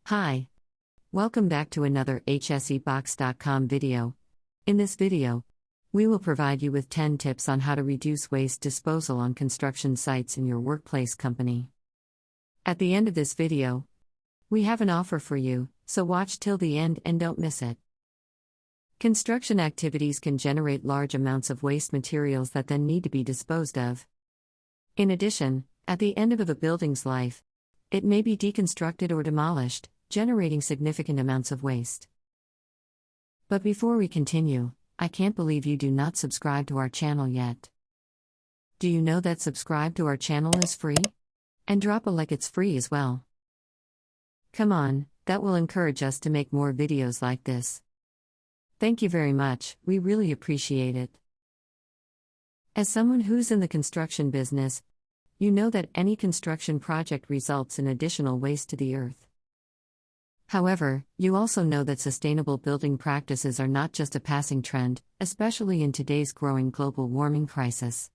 Hi. Welcome back to another hsebox.com video. In this video, we will provide you with 10 tips on how to reduce waste disposal on construction sites in your workplace company. At the end of this video, we have an offer for you, so watch till the end and don't miss it. Construction activities can generate large amounts of waste materials that then need to be disposed of. In addition, at the end of a building's life, it may be deconstructed or demolished, generating significant amounts of waste. But before we continue, I can't believe you do not subscribe to our channel yet. Do you know that subscribe to our channel is free? And drop a like, it's free as well. Come on, that will encourage us to make more videos like this. Thank you very much, we really appreciate it. As someone who's in the construction business, you know that any construction project results in additional waste to the earth. However, you also know that sustainable building practices are not just a passing trend, especially in today's growing global warming crisis.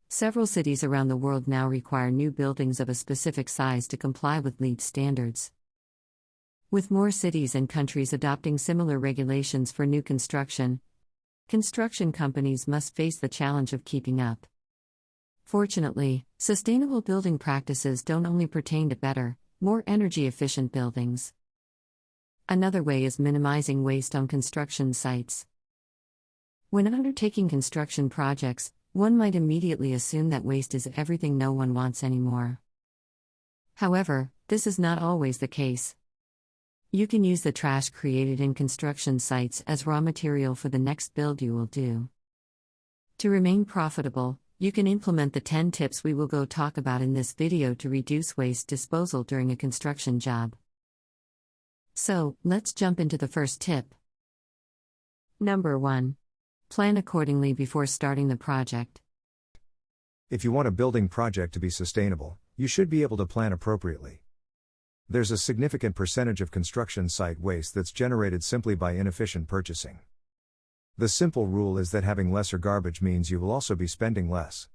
Several cities around the world now require new buildings of a specific size to comply with LEED standards. With more cities and countries adopting similar regulations for new construction companies must face the challenge of keeping up. Fortunately, sustainable building practices don't only pertain to better, more energy-efficient buildings. Another way is minimizing waste on construction sites. When undertaking construction projects, one might immediately assume that waste is everything no one wants anymore. However, this is not always the case. You can use the trash created in construction sites as raw material for the next build you will do. To remain profitable, you can implement the 10 tips we will go talk about in this video to reduce waste disposal during a construction job. So, let's jump into the first tip. Number 1. Plan accordingly before starting the project. If you want a building project to be sustainable, you should be able to plan appropriately. There's a significant percentage of construction site waste that's generated simply by inefficient purchasing. The simple rule is that having lesser garbage means you will also be spending less.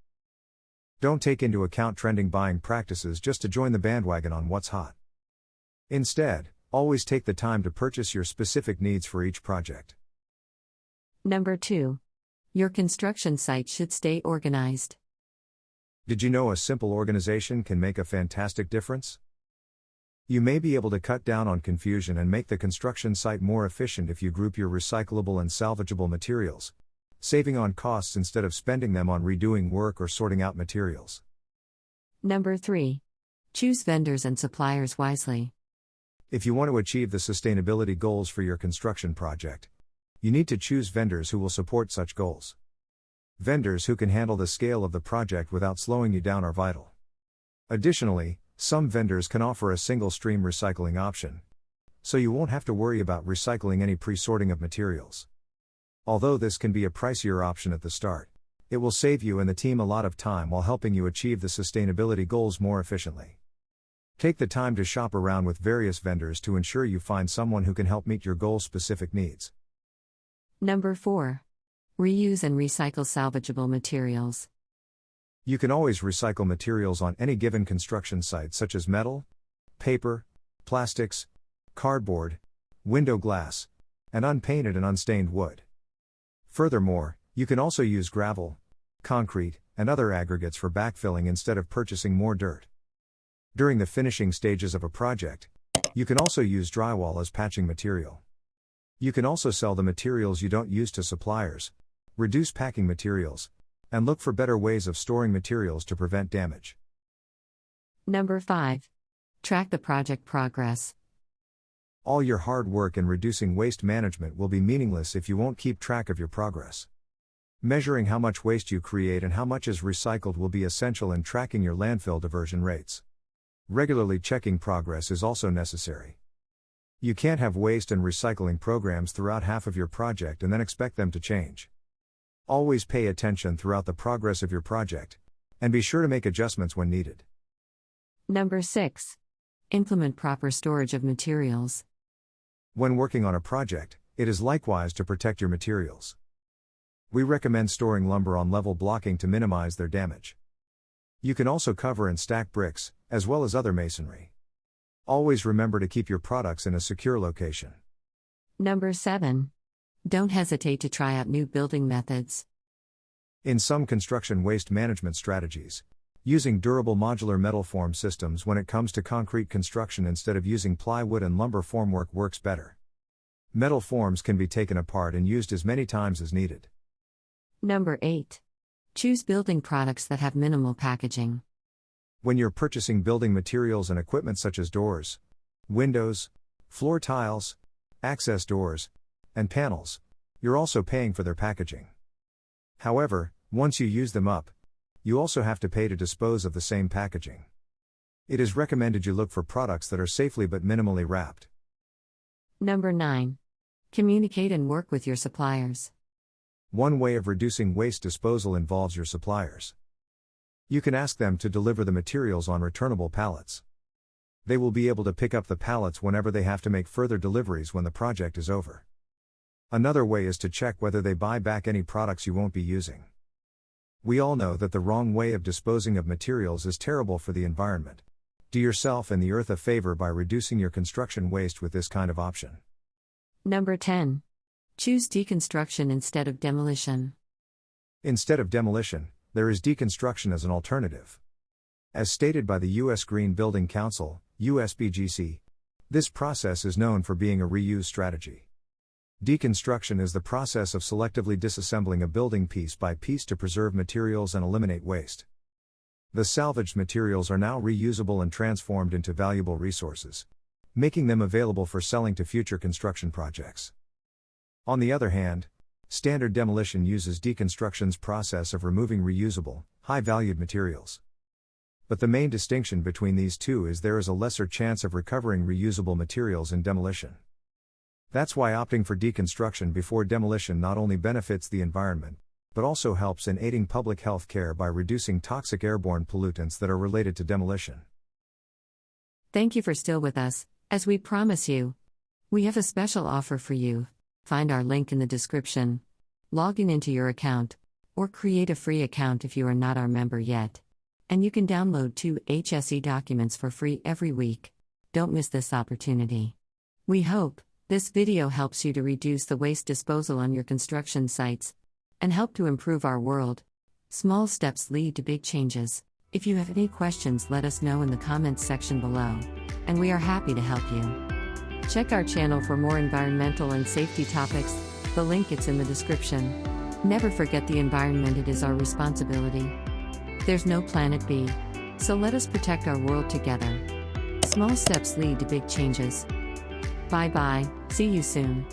Don't take into account trending buying practices just to join the bandwagon on what's hot. Instead, always take the time to purchase your specific needs for each project. Number 2. Your construction site should stay organized. Did you know a simple organization can make a fantastic difference? You may be able to cut down on confusion and make the construction site more efficient if you group your recyclable and salvageable materials, saving on costs instead of spending them on redoing work or sorting out materials. Number 3. Choose vendors and suppliers wisely. If you want to achieve the sustainability goals for your construction project, you need to choose vendors who will support such goals. Vendors who can handle the scale of the project without slowing you down are vital. Additionally, some vendors can offer a single-stream recycling option, so you won't have to worry about recycling any pre-sorting of materials. Although this can be a pricier option at the start, it will save you and the team a lot of time while helping you achieve the sustainability goals more efficiently. Take the time to shop around with various vendors to ensure you find someone who can help meet your goal-specific needs. Number 4. Reuse and recycle salvageable materials. You can always recycle materials on any given construction site such as metal, paper, plastics, cardboard, window glass, and unpainted and unstained wood. Furthermore, you can also use gravel, concrete, and other aggregates for backfilling instead of purchasing more dirt. During the finishing stages of a project, you can also use drywall as patching material. You can also sell the materials you don't use to suppliers, reduce packing materials, and look for better ways of storing materials to prevent damage. Number 5. Track the project progress. All your hard work in reducing waste management will be meaningless if you won't keep track of your progress. Measuring how much waste you create and how much is recycled will be essential in tracking your landfill diversion rates. Regularly checking progress is also necessary. You can't have waste and recycling programs throughout half of your project and then expect them to change. Always pay attention throughout the progress of your project, and be sure to make adjustments when needed. Number 6. Implement proper storage of materials. When working on a project, it is likewise to protect your materials. We recommend storing lumber on level blocking to minimize their damage. You can also cover and stack bricks, as well as other masonry. Always remember to keep your products in a secure location. Number 7. Don't hesitate to try out new building methods. In some construction waste management strategies, using durable modular metal form systems when it comes to concrete construction instead of using plywood and lumber formwork works better. Metal forms can be taken apart and used as many times as needed. Number 8. Choose building products that have minimal packaging. When you're purchasing building materials and equipment such as doors, windows, floor tiles, access doors, and panels, you're also paying for their packaging. However, once you use them up, you also have to pay to dispose of the same packaging. It is recommended you look for products that are safely but minimally wrapped. Number 9. Communicate and work with your suppliers. One way of reducing waste disposal involves your suppliers. You can ask them to deliver the materials on returnable pallets. They will be able to pick up the pallets whenever they have to make further deliveries when the project is over. Another way is to check whether they buy back any products you won't be using. We all know that the wrong way of disposing of materials is terrible for the environment. Do yourself and the earth a favor by reducing your construction waste with this kind of option. Number 10. Choose deconstruction instead of demolition. Instead of demolition, there is deconstruction as an alternative. As stated by the U.S. Green Building Council, USBGC, this process is known for being a reuse strategy. Deconstruction is the process of selectively disassembling a building piece by piece to preserve materials and eliminate waste. The salvaged materials are now reusable and transformed into valuable resources, making them available for selling to future construction projects. On the other hand, standard demolition uses deconstruction's process of removing reusable, high-valued materials. But the main distinction between these two is there is a lesser chance of recovering reusable materials in demolition. That's why opting for deconstruction before demolition not only benefits the environment, but also helps in aiding public health care by reducing toxic airborne pollutants that are related to demolition. Thank you for still with us. As we promise you, we have a special offer for you. Find our link in the description. Log into your account, or create a free account if you are not our member yet. And you can download 2 HSE documents for free every week. Don't miss this opportunity. We hope this video helps you to reduce the waste disposal on your construction sites and help to improve our world. Small steps lead to big changes. If you have any questions, let us know in the comments section below, and we are happy to help you. Check our channel for more environmental and safety topics. The link is in the description. Never forget the environment, it is our responsibility. There's no planet B, so let us protect our world together. Small steps lead to big changes. Bye bye, see you soon.